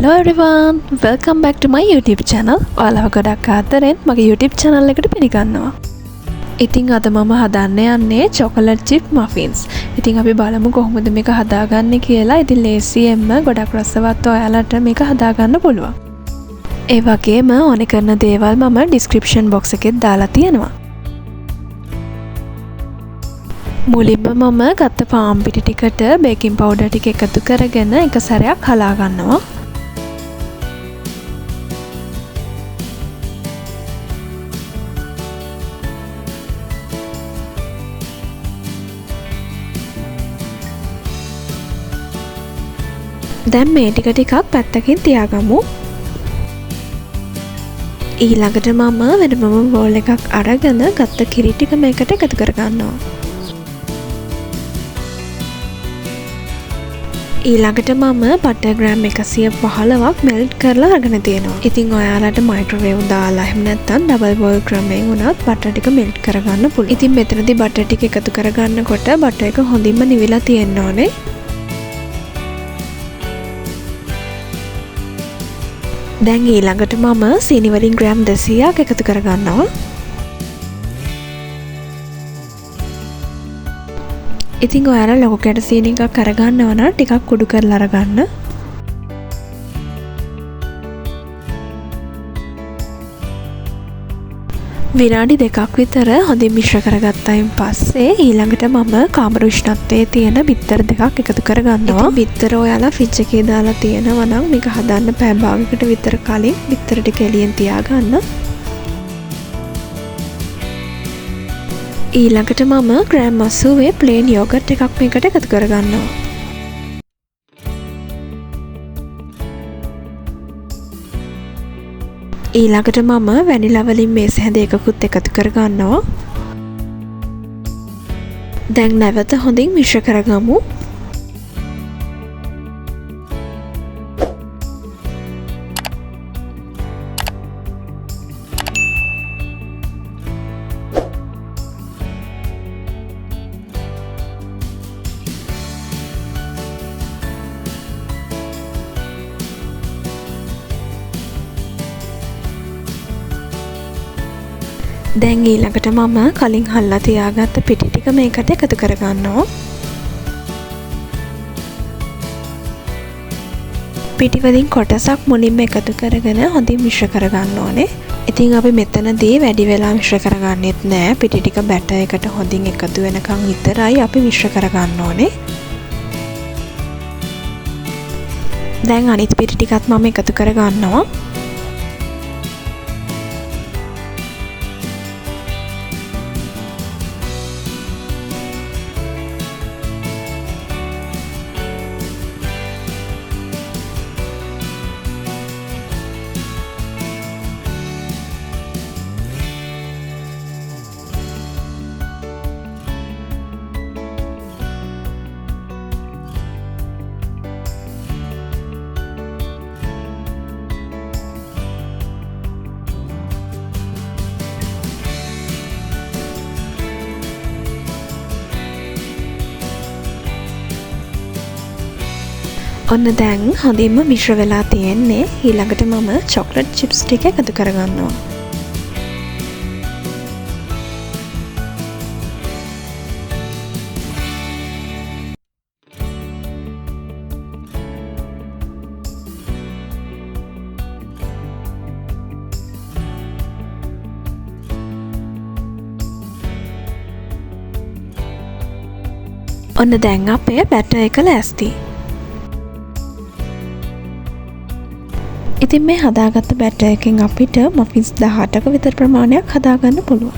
Hello everyone, welcome back to my YouTube channel. ඔයාලව ගොඩක් ආදරෙන් මගේ YouTube channel එකට පිළිගන්නවා. ඉතින් අද මම හදන්න යන්නේ chocolate chip muffins. ඉතින් අපි බලමු කොහොමද මේක හදාගන්නේ කියලා. ඉතින් ලේසියෙන්ම ගොඩක් රසවත් ඔයාලට මේක හදාගන්න පුළුවන්. ඒ වගේම ඕනේ කරන දේවල් මම description box එකේ දාලා තියෙනවා. මුලින්ම මම ගත්ත පාන් පිටි ටිකට බේකින් පවුඩර් ටික එකතු කරගෙන එක සැරයක් හලා ගන්නවා. දැන් මේ ටික ටිකක් පැත්තකින් තියාගමු. ඊළඟට මම වෙනම බෝල් එකක් අරගෙන ගත්ත කිරි ටික මේකට එකතු කරගන්නවා. ඊළඟට මම බටර් ග්‍රෑම් 115ක් මෙල්ට් කරලා අරගෙන තියෙනවා. ඉතින් ඔයාලට මයික්‍රෝවේව් දාලා එහෙම නැත්නම් ඩබල් බෝල් ක්‍රමයෙන් උනත් බටර් ටික මෙල්ට් කරගන්න පුළුවන්. ඉතින් මෙතනදී බටර් ටික එකතු කරගන්නකොට බටර් එක හොඳින්ම නිවිලා තියෙන්න ඕනේ. දැන් ඊළඟට මම සීනි වලින් ග්‍රෑම් 200ක් එකතු කරගන්නවා. ඉතින් ඔයාලා ලොකු කැට සීනි එකක් අරගන්නව නම් ටිකක් කුඩු කරලා අරගන්න. විනාඩි 2ක් විතර හොඳින් මිශ්‍ර කරගත්තයින් පස්සේ ඊළඟට මම කාමර උෂ්ණත්වයේ තියෙන බිත්තර දෙකක් එකතු කරගන්නවා. ඉතින් බිත්තර ඔයාලා ෆ්‍රිජ් එකේ දාලා තියෙනවා නම් මේක හදන්න පැය භාගයකට විතර කලින් බිත්තර ටික එළියෙන් තියාගන්න. ඊළඟට මම ග්‍රෑම් 80 ප්ලේන් යෝගට් එකක් මේකට එකතු කරගන්නවා. ඊළඟට මම වැනිලා වලින් මේස හැඳ එකකුත් එකතු කරගන්නවා. දැන් නැවත හොඳින් මිශ්‍ර කරගමු. දැන් ඊළඟට මම කලින් හල්ලා තියාගත්ත පිටි ටික මේකට එකතු කරගන්නවා. පිටි වලින් කොටසක් මුලින්ම එකතු කරගෙන හොඳින් මිශ්‍ර කරගන්න ඕනේ. ඉතින් අපි මෙතනදී වැඩි වෙලා මිශ්‍ර කරගන්නෙත් නෑ. පිටි ටික බැටර් එකට හොඳින් එකතු වෙනකන් විතරයි අපි මිශ්‍ර කරගන්න ඕනේ. දැන් අනිත් පිටි ටිකත් මම එකතු කරගන්නවා. ඔන්න දැන් හොඳින්ම මිශ්‍ර වෙලා තියෙන්නේ. ඊළඟට මම චොක්ලට් චිප්ස් ටික එකතු කරගන්නවා. ඔන්න දැන් අපේ බැටර් එක ලෑස්ති. ඉතින් මේ හදාගත්ත බැටර් එකෙන් අපිට මෆින්ස් 18ක විතර ප්‍රමාණයක් හදාගන්න පුළුවන්.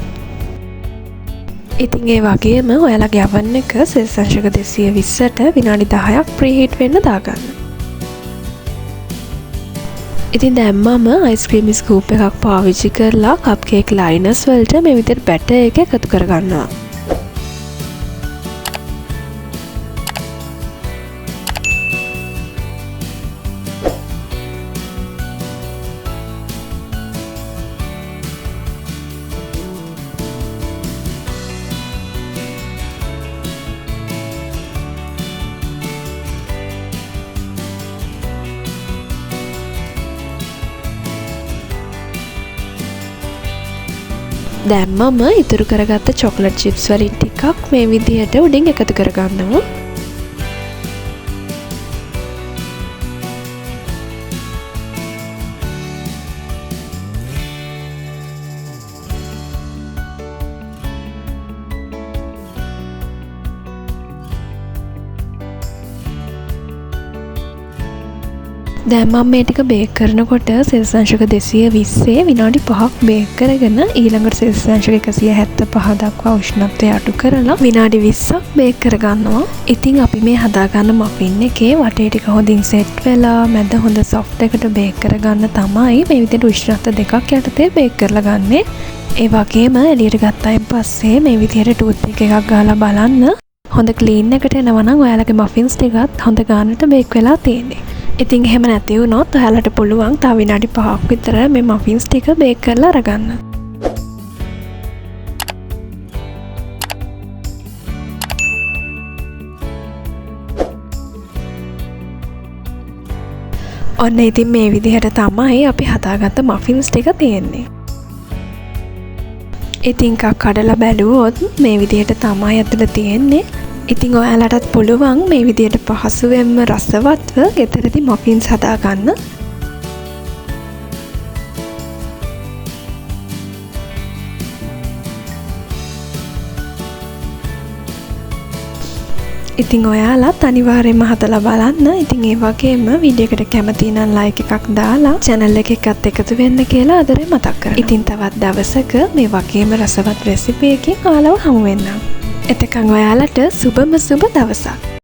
ඉතින් ඒ වගේම ඔයාලගේ oven එක සෙල්සියස් අංශක 220ට විනාඩි 10ක් ප්‍රීහීට් වෙන්න දාගන්න. ඉතින් දැන් මම අයිස්ක්‍රීම් ස්කූප් එකක් පාවිච්චි කරලා කප්කේක් ලයිනර්ස් වලට මේ විදිහට බැටර් එක එකතු කරගන්නවා. දැන් මම ඉතුරු කරගත්ත චොකලට් චිප්ස් වලින් ටිකක් මේ විදිහට උඩින් එකතු කරගන්නවා. දැන් මම මේ ටික බේක් කරනකොට සෙල්සියස් අංශක 220 විනාඩි 5ක් බේක් කරගෙන ඊළඟට සෙල්සියස් අංශක 175 දක්වා උෂ්ණත්වය අඩු කරලා විනාඩි 20ක් බේක් කරගන්නවා. ඉතින් අපි මේ හදාගන්න මෆින් එකේ වටේ ටික හොඳින් සෙට් වෙලා මැද හොඳ සොෆ්ට් එකට බේක් කරගන්න තමයි මේ විදිහට උෂ්ණත්ව දෙකක් යටතේ බේක් කරලා ගන්නෙ. ඒ වගේම එළියට ගත්තයින් පස්සේ මේ විදිහට ටූත් පික් එකක් ගාලා බලන්න හොඳ ක්ලීන් එකට එනවා නම් ඔයාලගේ මෆින්ස් ටිකත් හොඳ ගානට බේක් වෙලා තියෙන්නේ. ඉතින් එහෙම නැති වුණොත් ඔයාලට පුළුවන් තව විනාඩි 5ක් විතර මේ මෆින්ස් ටික බේක් කරලා අරගන්න. ඔන්න ඉතින් මේ විදිහට තමයි අපි හදාගත්ත මෆින්ස් ටික තියෙන්නේ. ඉතින් කඩලා බැලුවොත් මේ විදිහට තමයි ඇතුළේ තියෙන්නේ. ඉතින් ඔයාලටත් පුළුවන් මේ විදිහට පහසුවෙන්ම රසවත්ව ගෙදරදී මෆින්ස් හදාගන්න. ඉතින් ඔයාලත් අනිවාර්යයෙන්ම හදලා බලන්න. ඉතින් ඒ වගේම වීඩියෝ එකට කැමති නම් ලයික් එකක් දාලා channel එකකත් එකතු වෙන්න කියලා ආදරේ මතක් කරනවා. ඉතින් තවත් දවසක මේ වගේම රසවත් රෙසිපි එකකින් ඔයාලව හමු වෙන්නම්. එතකන් ඔයාලට සුබම සුබ දවසක්.